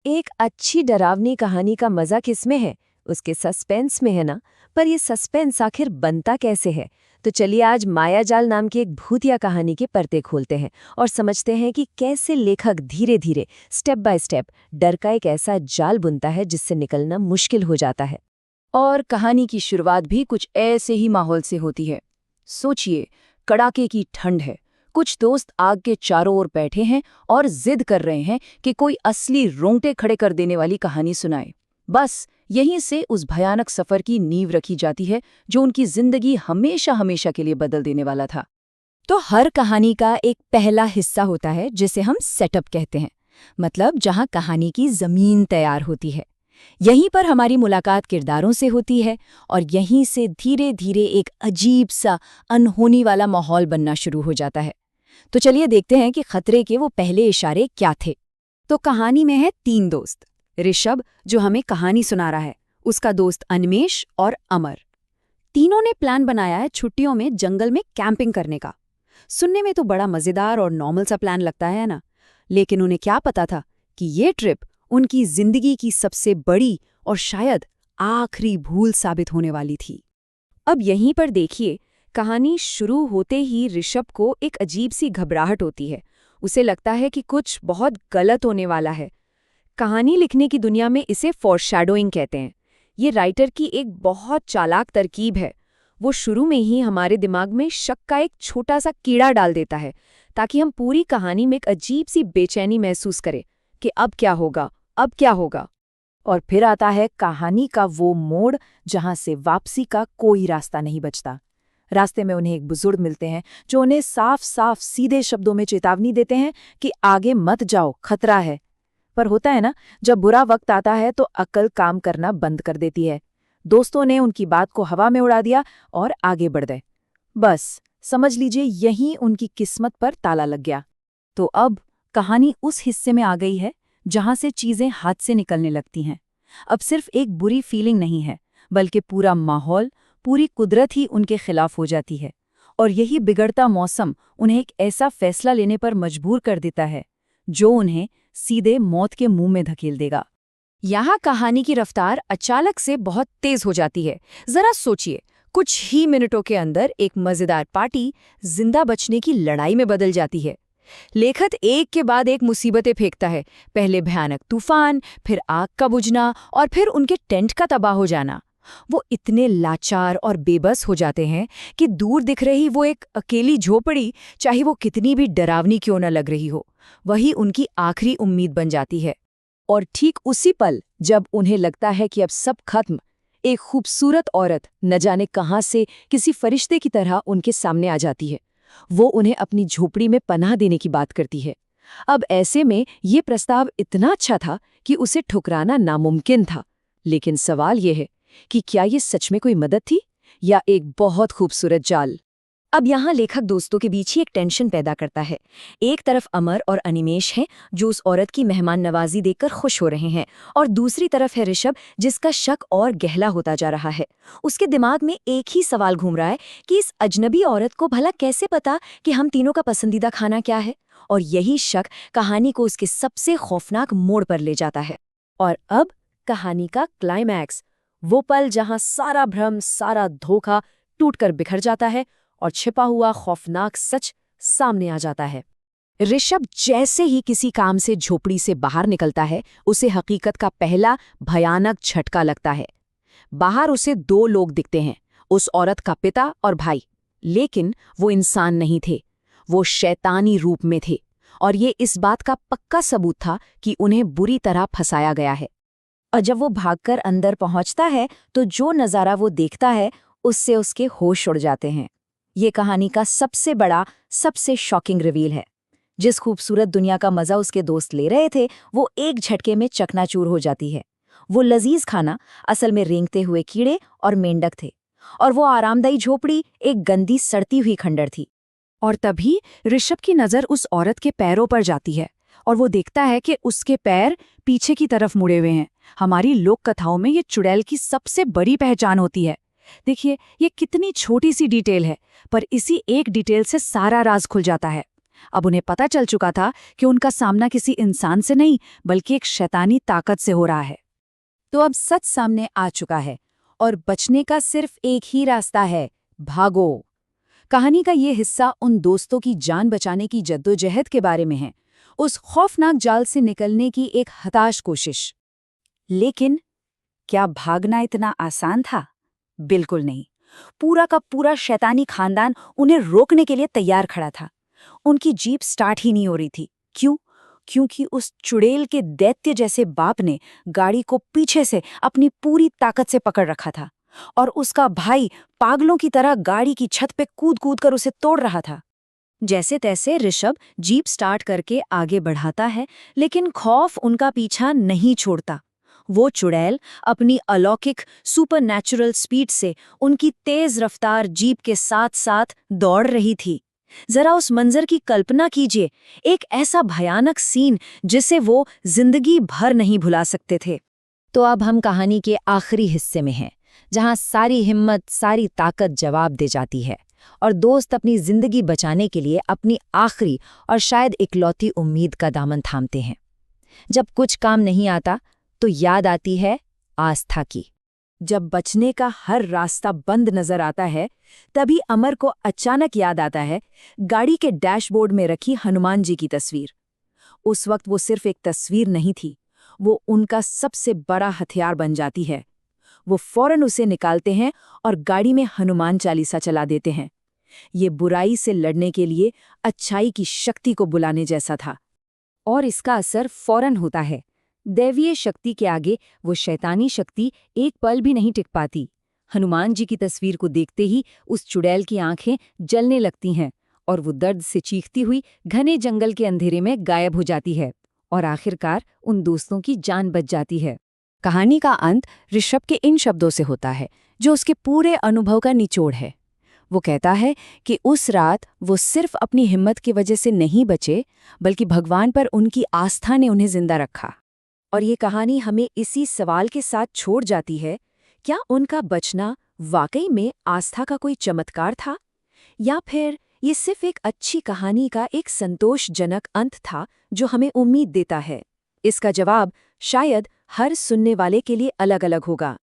एक अच्छी डरावनी कहानी का मजा किसमें है? उसके सस्पेंस में है ना। पर ये सस्पेंस आखिर बनता कैसे है? तो चलिए आज मायाजाल नाम की एक भूतिया कहानी के पर्दे खोलते हैं और समझते हैं कि कैसे लेखक धीरे धीरे स्टेप बाय स्टेप डर का एक ऐसा जाल बुनता है जिससे निकलना मुश्किल हो जाता है। और कहानी की शुरुआत भी कुछ ऐसे ही माहौल से होती है। सोचिए, कड़ाके की ठंड है, कुछ दोस्त आग के चारों ओर बैठे हैं और जिद कर रहे हैं कि कोई असली रोंगटे खड़े कर देने वाली कहानी सुनाए। बस यहीं से उस भयानक सफर की नींव रखी जाती है जो उनकी जिंदगी हमेशा हमेशा के लिए बदल देने वाला था। तो हर कहानी का एक पहला हिस्सा होता है जिसे हम सेटअप कहते हैं, मतलब जहां कहानी की जमीन तैयार होती है। यहीं पर हमारी मुलाकात किरदारों से होती है और यहीं से धीरे धीरे एक अजीब सा अनहोनी वाला माहौल बनना शुरू हो जाता है। तो चलिए देखते हैं कि खतरे के वो पहले इशारे क्या थे। तो कहानी में है 3 दोस्त। ऋषभ जो हमें कहानी सुना रहा है, उसका दोस्त अनमेश और अमर। तीनों ने प्लान बनाया है छुट्टियों में जंगल में कैंपिंग करने का। सुनने में तो बड़ा मजेदार और नॉर्मल सा प्लान लगता है ना, लेकिन उन्हें क्या पता था कि ये ट्रिप उनकी जिंदगी की सबसे बड़ी और शायद आखिरी भूल साबित होने वाली थी। अब यहीं पर देखिए, कहानी शुरू होते ही ऋषभ को एक अजीब सी घबराहट होती है। उसे लगता है कि कुछ बहुत गलत होने वाला है। कहानी लिखने की दुनिया में इसे फॉरशैडोइंग कहते हैं। ये राइटर की एक बहुत चालाक तरकीब है। वो शुरू में ही हमारे दिमाग में शक का एक छोटा सा कीड़ा डाल देता है, ताकि हम पूरी कहानी में एक अजीब सी बेचैनी महसूस करें कि अब क्या होगा, अब क्या होगा। और फिर आता है कहानी का वो मोड़ जहां से वापसी का कोई रास्ता नहीं बचता। रास्ते में उन्हें एक बुजुर्ग मिलते हैं जो उन्हें साफ साफ सीधे शब्दों में चेतावनी देते हैं कि आगे मत जाओ, खतरा है। पर होता है ना, जब बुरा वक्त आता है तो अक्ल काम करना बंद कर देती है। दोस्तों ने उनकी बात को हवा में उड़ा दिया और आगे बढ़ गए। बस समझ लीजिए यहीं उनकी किस्मत पर ताला लग गया। तो अब कहानी उस हिस्से में आ गई है जहां से चीजें हाथ से निकलने लगती हैं। अब सिर्फ एक बुरी फीलिंग नहीं है, बल्कि पूरा माहौल, पूरी कुदरत ही उनके खिलाफ हो जाती है। और यही बिगड़ता मौसम उन्हें एक ऐसा फैसला लेने पर मजबूर कर देता है जो उन्हें सीधे मौत के मुंह में धकेल देगा। यहाँ कहानी की रफ्तार अचानक से बहुत तेज हो जाती है। जरा सोचिए, कुछ ही मिनटों के अंदर एक मजेदार पार्टी जिंदा बचने की लड़ाई में बदल जाती है। लेखक एक के बाद एक मुसीबतें फेंकता है। पहले भयानक तूफान, फिर आग का बुझना और फिर उनके टेंट का तबाह हो जाना। वो इतने लाचार और बेबस हो जाते हैं कि दूर दिख रही वो एक अकेली झोपड़ी, चाहे वो कितनी भी डरावनी क्यों न लग रही हो, वही उनकी आखिरी उम्मीद बन जाती है। और ठीक उसी पल जब उन्हें लगता है कि अब सब खत्म, एक खूबसूरत औरत न जाने कहां से किसी फरिश्ते की तरह उनके सामने आ जाती है। वो उन्हें अपनी झोपड़ी में पनाह देने की बात करती है। अब ऐसे में ये प्रस्ताव इतना अच्छा था कि उसे ठुकराना नामुमकिन था। लेकिन सवाल ये है कि क्या ये सच में कोई मदद थी या एक बहुत खूबसूरत जाल? अब यहाँ लेखक दोस्तों के बीच ही एक टेंशन पैदा करता है। एक तरफ अमर और अनिमेश हैं जो उस औरत की मेहमान नवाजी देखकर खुश हो रहे हैं, और दूसरी तरफ है ऋषभ जिसका शक और गहरा होता जा रहा है। उसके दिमाग में एक ही सवाल घूम रहा है कि इस अजनबी औरत को भला कैसे पता कि हम तीनों का पसंदीदा खाना क्या है। और यही शक कहानी को उसके सबसे खौफनाक मोड़ पर ले जाता है। और अब कहानी का क्लाइमैक्स, वो पल जहां सारा भ्रम, सारा धोखा टूटकर बिखर जाता है और छिपा हुआ खौफनाक सच सामने आ जाता है। ऋषभ जैसे ही किसी काम से झोपड़ी से बाहर निकलता है, उसे हकीकत का पहला भयानक झटका लगता है। बाहर उसे 2 लोग दिखते हैं, उस औरत का पिता और भाई। लेकिन वो इंसान नहीं थे, वो शैतानी रूप में थे। और ये इस बात का पक्का सबूत था कि उन्हें बुरी तरह फंसाया गया है। और जब वो भागकर अंदर पहुंचता है तो जो नज़ारा वो देखता है उससे उसके होश उड़ जाते हैं। ये कहानी का सबसे बड़ा, सबसे शॉकिंग रिवील है। जिस खूबसूरत दुनिया का मजा उसके दोस्त ले रहे थे, वो एक झटके में चकनाचूर हो जाती है। वो लजीज खाना असल में रेंगते हुए कीड़े और मेंढक थे, और वो आरामदायी झोपड़ी एक गंदी सड़ती हुई खंडर थी। और तभी ऋषभ की नज़र उस औरत के पैरों पर जाती है और वो देखता है कि उसके पैर पीछे की तरफ मुड़े हुए हैं। हमारी लोक कथाओं में ये चुड़ैल की सबसे बड़ी पहचान होती है। देखिए, ये कितनी छोटी सी डिटेल है, पर इसी एक डिटेल से सारा राज खुल जाता है। अब उन्हें पता चल चुका था कि उनका सामना किसी इंसान से नहीं बल्कि एक शैतानी ताकत से हो रहा है। तो अब सच सामने आ चुका है और बचने का सिर्फ एक ही रास्ता है, भागो। कहानी का ये हिस्सा उन दोस्तों की जान बचाने की जद्दोजहद के बारे में है, उस खौफनाक जाल से निकलने की एक हताश कोशिश। लेकिन क्या भागना इतना आसान था? बिल्कुल नहीं। पूरा का पूरा शैतानी खानदान उन्हें रोकने के लिए तैयार खड़ा था। उनकी जीप स्टार्ट ही नहीं हो रही थी। क्यों? क्योंकि उस चुड़ैल के दैत्य जैसे बाप ने गाड़ी को पीछे से अपनी पूरी ताकत से पकड़ रखा था और उसका भाई पागलों की तरह गाड़ी की छत पे कूद कूद कर उसे तोड़ रहा था। जैसे तैसे ऋषभ जीप स्टार्ट करके आगे बढ़ाता है, लेकिन खौफ उनका पीछा नहीं छोड़ता। वो चुड़ैल अपनी अलौकिक सुपरनैचुरल स्पीड से उनकी तेज रफ्तार जीप के साथ साथ दौड़ रही थी। जरा उस मंजर की कल्पना कीजिए, एक ऐसा भयानक सीन जिसे वो जिंदगी भर नहीं भुला सकते थे। तो अब हम कहानी के आखिरी हिस्से में हैं, जहां सारी हिम्मत, सारी ताकत जवाब दे जाती है और दोस्त अपनी जिंदगी बचाने के लिए अपनी आखिरी और शायद इकलौती उम्मीद का दामन थामते हैं। जब कुछ काम नहीं आता तो याद आती है आस्था की। जब बचने का हर रास्ता बंद नजर आता है, तभी अमर को अचानक याद आता है गाड़ी के डैशबोर्ड में रखी हनुमान जी की तस्वीर। उस वक्त वो सिर्फ एक तस्वीर नहीं थी, वो उनका सबसे बड़ा हथियार बन जाती है। वो फौरन उसे निकालते हैं और गाड़ी में हनुमान चालीसा चला देते हैं। ये बुराई से लड़ने के लिए अच्छाई की शक्ति को बुलाने जैसा था। और इसका असर फौरन होता है। दैवीय शक्ति के आगे वो शैतानी शक्ति एक पल भी नहीं टिक पाती। हनुमान जी की तस्वीर को देखते ही उस चुड़ैल की आंखें जलने लगती हैं और वो दर्द से चीखती हुई घने जंगल के अंधेरे में गायब हो जाती है और आखिरकार उन दोस्तों की जान बच जाती है। कहानी का अंत ऋषभ के इन शब्दों से होता है, जो उसके पूरे अनुभव का निचोड़ है। वो कहता है कि उस रात वो सिर्फ अपनी हिम्मत की वजह से नहीं बचे, बल्कि भगवान पर उनकी आस्था ने उन्हें जिंदा रखा। और ये कहानी हमें इसी सवाल के साथ छोड़ जाती है, क्या उनका बचना वाकई में आस्था का कोई चमत्कार था, या फिर ये सिर्फ एक अच्छी कहानी का एक संतोषजनक अंत था जो हमें उम्मीद देता है? इसका जवाब शायद हर सुनने वाले के लिए अलग अलग होगा।